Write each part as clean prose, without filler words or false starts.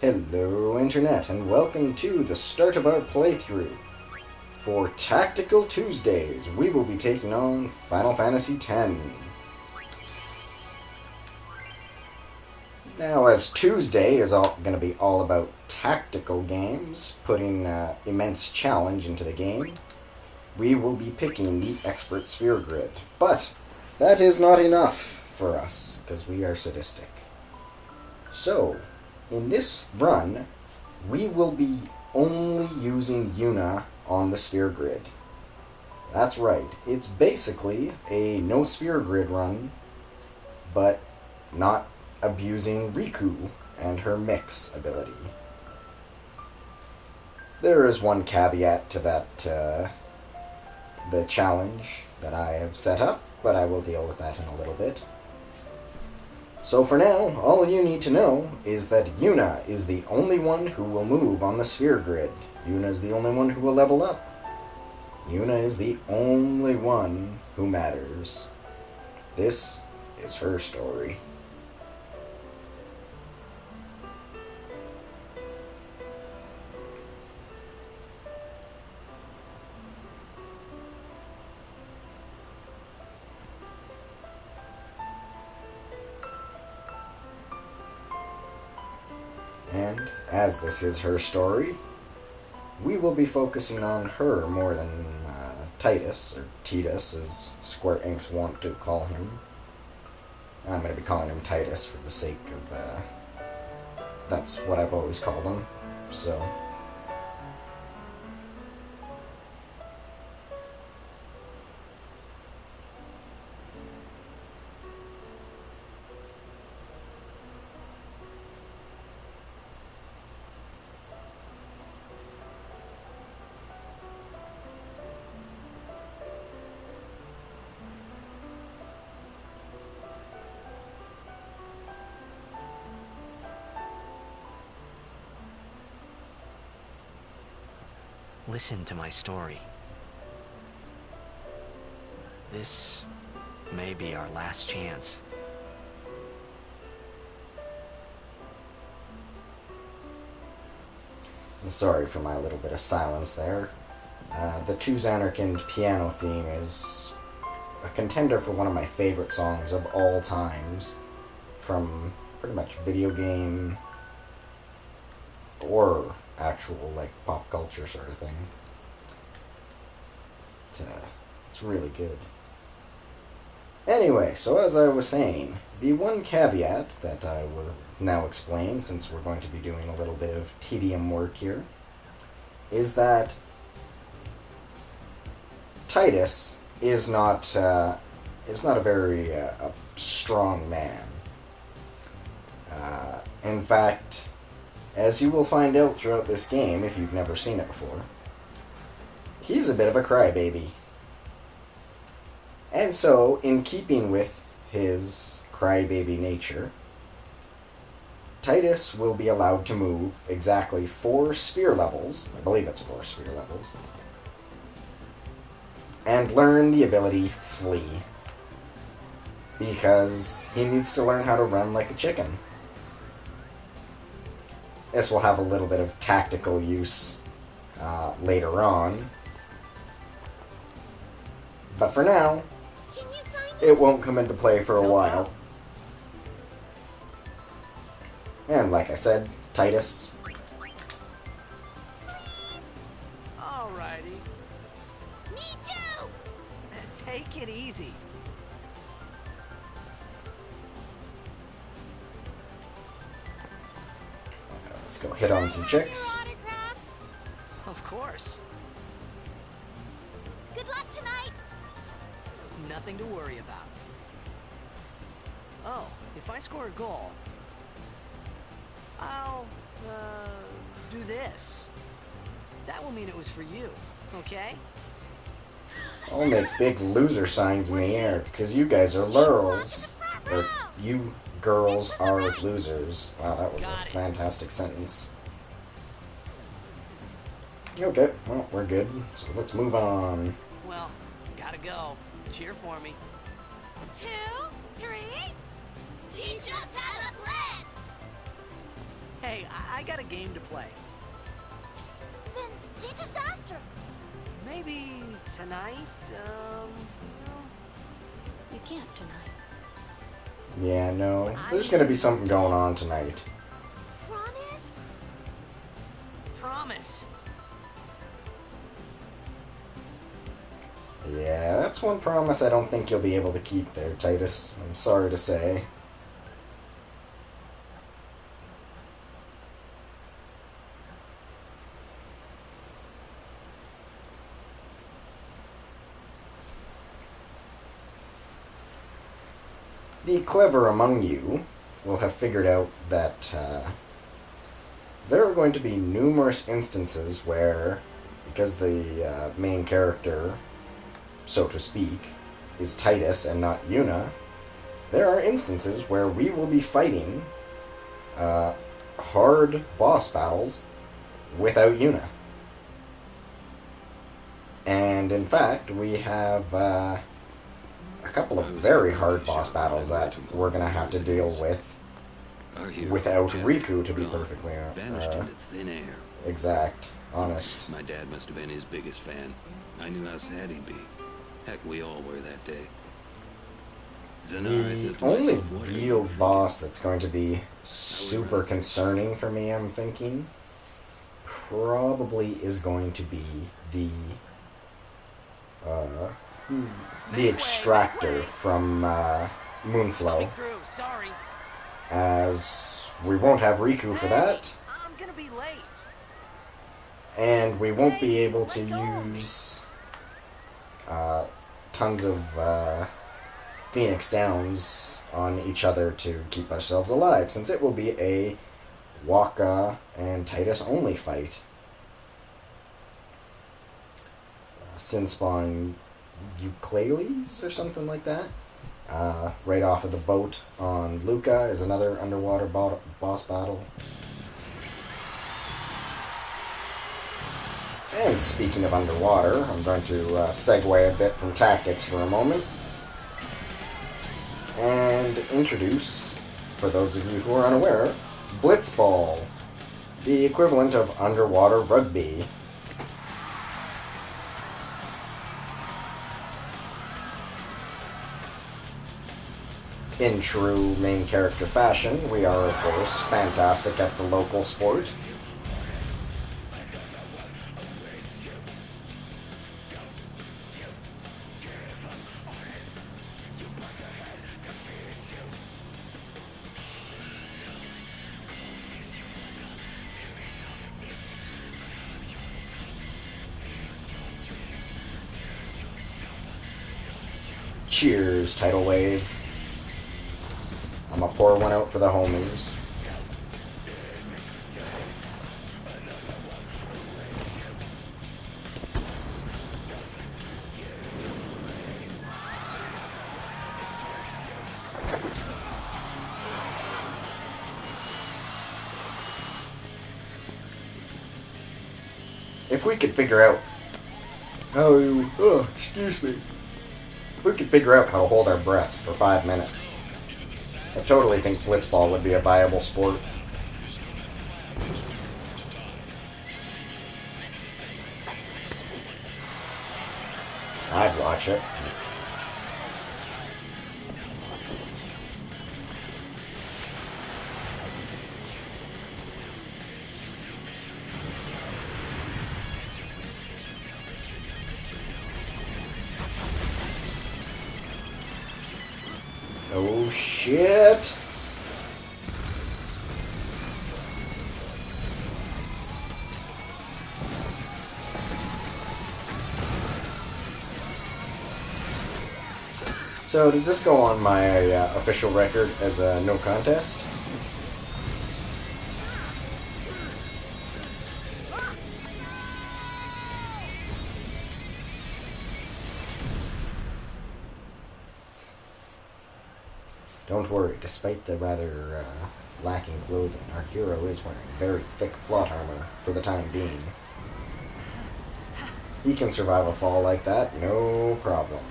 Hello Internet, and welcome to the start of our playthrough. For Tactical Tuesdays, we will be taking on Final Fantasy X. Now, as Tuesday is going to be all about tactical games, putting immense challenge into the game, we will be picking the Expert Sphere Grid. But that is not enough for us, because we are sadistic. So, in this run, we will be only using Yuna on the sphere grid. That's right, it's basically a no sphere grid run, but not abusing Riku and her mix ability. There is one caveat to that, the challenge that I have set up, but I will deal with that in a little bit. So for now, all you need to know is that Yuna is the only one who will move on the sphere grid. Yuna is the only one who will level up. Yuna is the only one who matters. This is her story. And as this is her story, we will be focusing on her more than Titus, or Titus as Square Enix want to call him. I'm going to be calling him Titus for the sake of, that's what I've always called him, so. Listen to my story. This may be our last chance. I'm sorry for my little bit of silence there. The To Xanarkand piano theme is a contender for one of my favorite songs of all times, from pretty much video game or actual, like, pop culture sort of thing. It's really good. Anyway, so as I was saying, the one caveat that I will now explain, since we're going to be doing a little bit of tedium work here, is that Titus is not a very strong man. In fact, as you will find out throughout this game, if you've never seen it before, he's a bit of a crybaby. And so, in keeping with his crybaby nature, Titus will be allowed to move exactly 4 sphere levels, I believe it's 4 sphere levels, and learn the ability Flee. Because he needs to learn how to run like a chicken. This will have a little bit of tactical use later on. But for now, it won't come into play for a while. And like I said, Titus. Alrighty. Me too! Take it easy. Let's go hit on some chicks. Of course. Good luck tonight! Nothing to worry about. Oh, if I score a goal, I'll, do this. That will mean it was for you, okay? I'll make big loser signs in the air, because you guys are lurls. Or you girls are losers. Wow, that was a fantastic sentence. Okay, well, we're good. So let's move on. Well, gotta go. Cheer for me. 2, 3... Teach us how to blitz! Hey, I got a game to play. Then teach us after. Maybe tonight, You can't tonight. Yeah, no. There's gonna be something going on tonight. Promise? promise. Yeah, that's one promise I don't think you'll be able to keep there, Titus. I'm sorry to say. The clever among you will have figured out that there are going to be numerous instances where, because the main character, so to speak, is Titus and not Yuna, there are instances where we will be fighting hard boss battles without Yuna. And in fact, we have a couple of very hard boss battles that we're going to have to deal with without Riku, to be perfectly vanished into thin air. honest. My dad must have been his biggest fan. I knew how sad he'd be. Heck, we all were that day. Zanara says The to only myself, what are you real thinking? boss that's going to be super concerning for me, I'm thinking, probably is going to be the extractor from Moonflow, Coming through, sorry. as we won't have Riku for that, I'm gonna be late. and we won't be able to use tons of Phoenix Downs on each other to keep ourselves alive, since it will be a Waka and Titus only fight. Sin spawn ukuleles or something like that. Right off of the boat on Luca is another underwater boss battle. And speaking of underwater, I'm going to segue a bit from tactics for a moment and introduce, for those of you who are unaware, Blitzball, the equivalent of underwater rugby. In true main character fashion, we are, of course, fantastic at the local sport. Cheers, Tidal Wave. I'm gonna pour one out for the homies. If we could figure out how excuse me. If we could figure out how to hold our breaths for 5 minutes, I totally think Blitzball would be a viable sport. I'd watch it. Oh shit! So does this go on my official record as a no contest? Don't worry, despite the rather lacking clothing, our hero is wearing very thick plot armor for the time being. He can survive a fall like that, no problem.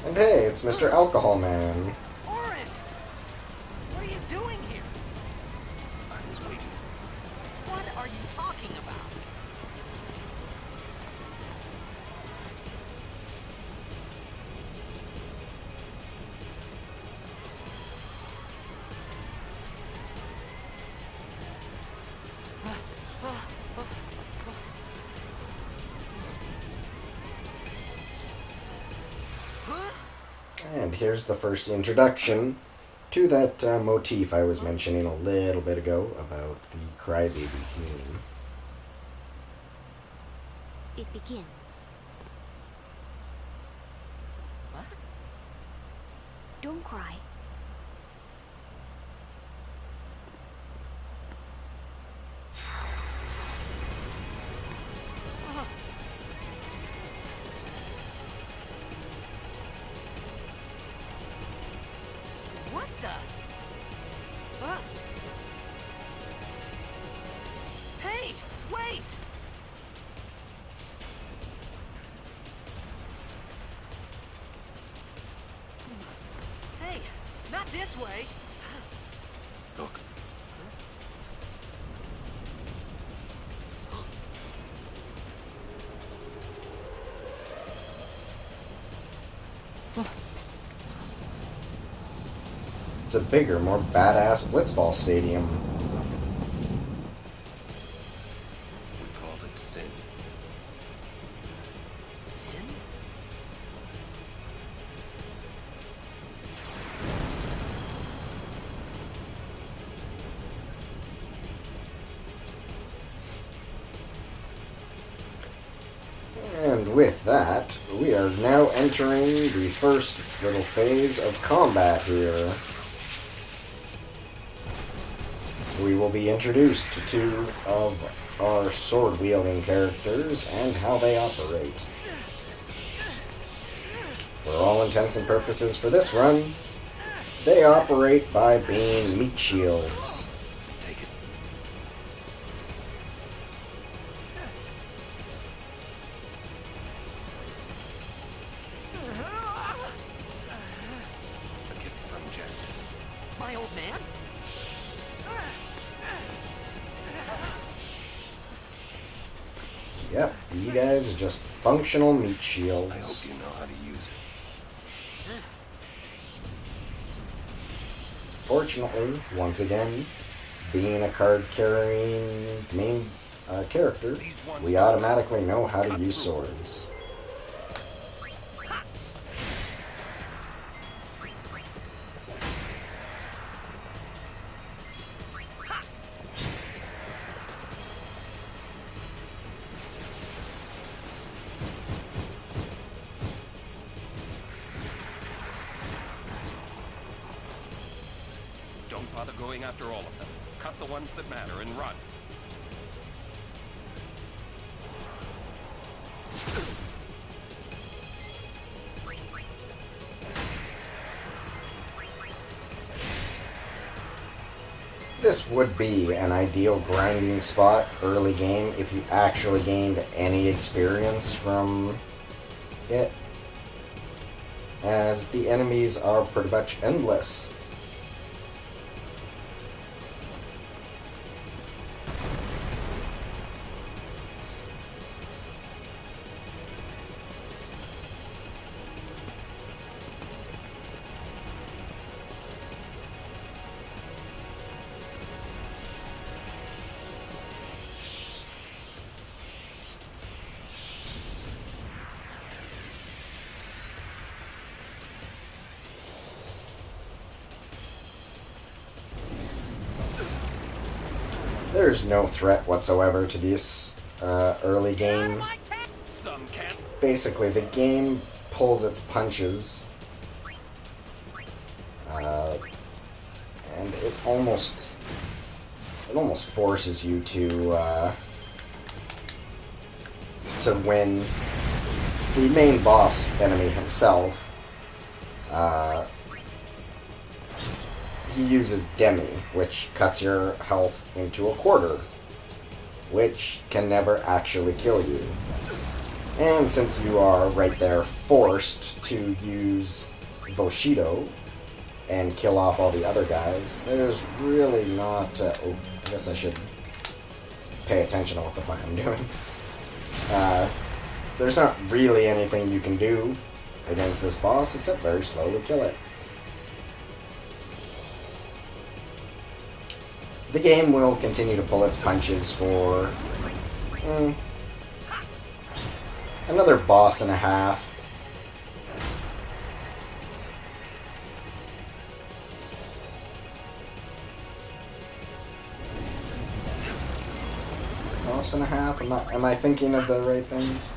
And hey, it's Mr. Alcohol Man. Oren! What are you doing here? I was waiting for you. What are you talking about? And here's the first introduction to that motif I was mentioning a little bit ago about the Crybaby theme. It begins. What? Don't cry. What the? Huh? Hey, wait! Hey, not this way! Look. It's a bigger, more badass blitzball stadium. We called it sin. Sin? And with that, we are now entering the first little phase of combat here. We will be introduced to two of our sword-wielding characters and how they operate. For all intents and purposes for this run, they operate by being meat shields. Take it. A gift from Jet. My old man? Yep, you guys are just functional meat I hope shields. you know how to use it. Fortunately, once again, being a card-carrying main character, we automatically know how to use swords. Don't bother going after all of them. Cut the ones that matter and run. This would be an ideal grinding spot early game if you actually gained any experience from it, as the enemies are pretty much endless. There's no threat whatsoever to this early game. Some can't. Basically, the game pulls its punches, and it almost forces you to win. The main boss enemy himself, he uses Demi, which cuts your health into a quarter, which can never actually kill you. And since you are right there forced to use Bushido and kill off all the other guys, there's really not... oh, I guess I should pay attention to what the fuck I'm doing. There's not really anything you can do against this boss except very slowly kill it. The game will continue to pull its punches for another boss and a half. Boss and a half? Am I thinking of the right things?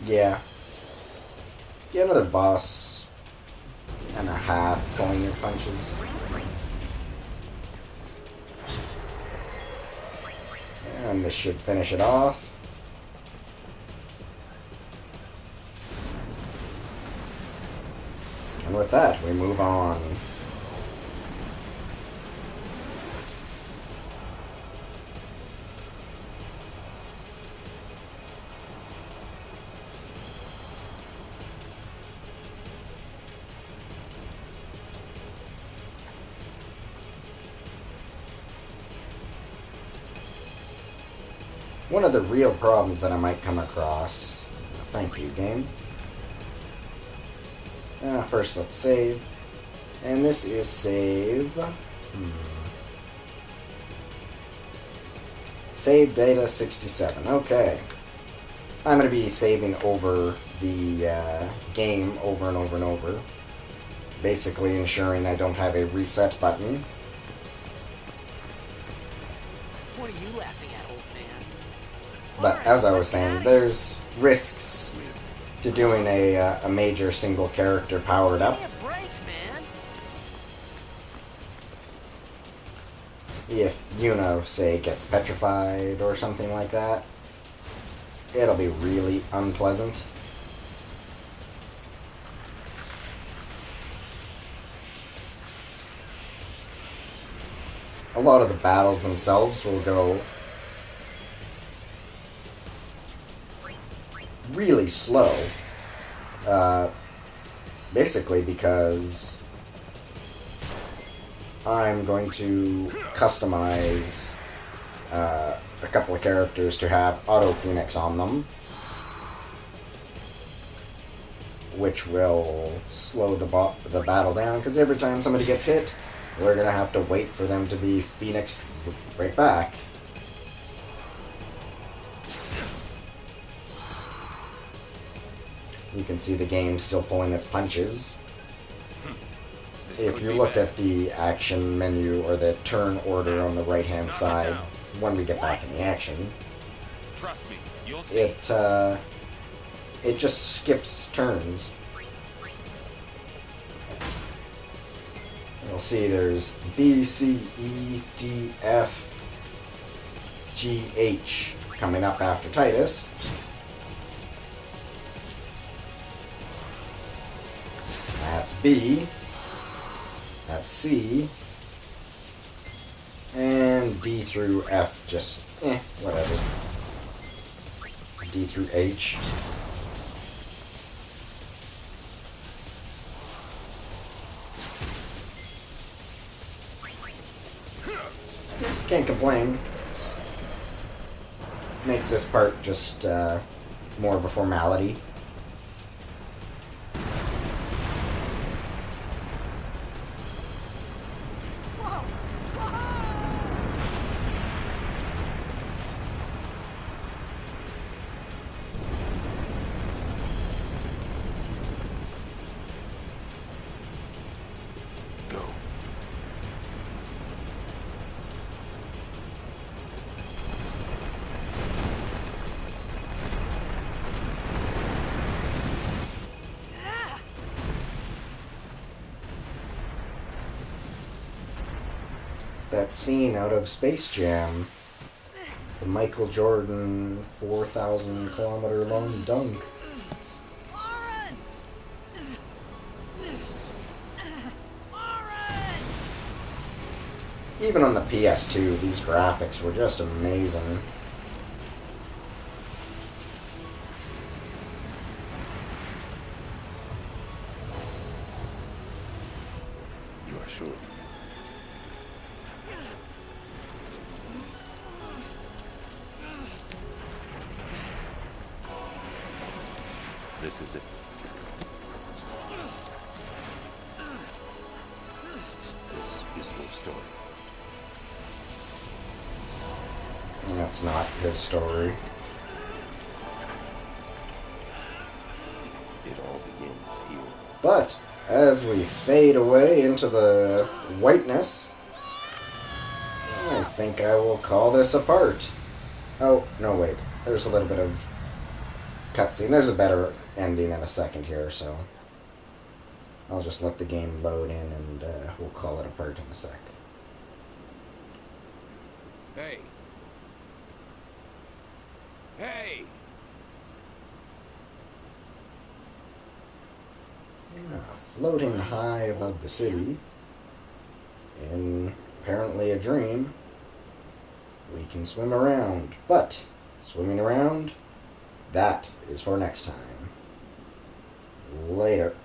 Yeah. Get another boss and a half pulling your punches. And this should finish it off. And with that, we move on. One of the real problems that I might come across... Thank you, game. First, let's save. And this is save... Save data 67. Okay. I'm going to be saving over the game over and over and over. Basically ensuring I don't have a reset button. What are you laughing at, old man? But as I was saying, there's risks to doing a major single character powered up. Give me a break, man. If Yuna, say, gets petrified or something like that, it'll be really unpleasant. A lot of the battles themselves will go really slow. Basically because I'm going to customize a couple of characters to have Auto Phoenix on them, which will slow the battle down, because every time somebody gets hit, we're going to have to wait for them to be Phoenixed right back. You can see the game still pulling its punches. If you look at the action menu or the turn order on the right hand side, when we get back in the action, Trust me, you'll see. it just skips turns. You'll see there's B, C, E, D, F, G, H coming up after Titus. That's B. That's C. And D through F, just, whatever. D through H. Can't complain. Makes this part just more of a formality. That scene out of Space Jam, the Michael Jordan 4,000 kilometer long dunk. Warren! Warren! even on the PS2, these graphics were just amazing. You are sure? This is it. This is your story. And that's not his story. It all begins here. But as we fade away into the whiteness, I think I will call this a part. Oh, no, wait. There's a little bit of cutscene. There's a better ending in a second here, so I'll just let the game load in and we'll call it a part in a sec. Hey! Hey! Floating high above the city, in apparently a dream, we can swim around. But swimming around, that is for next time. Later.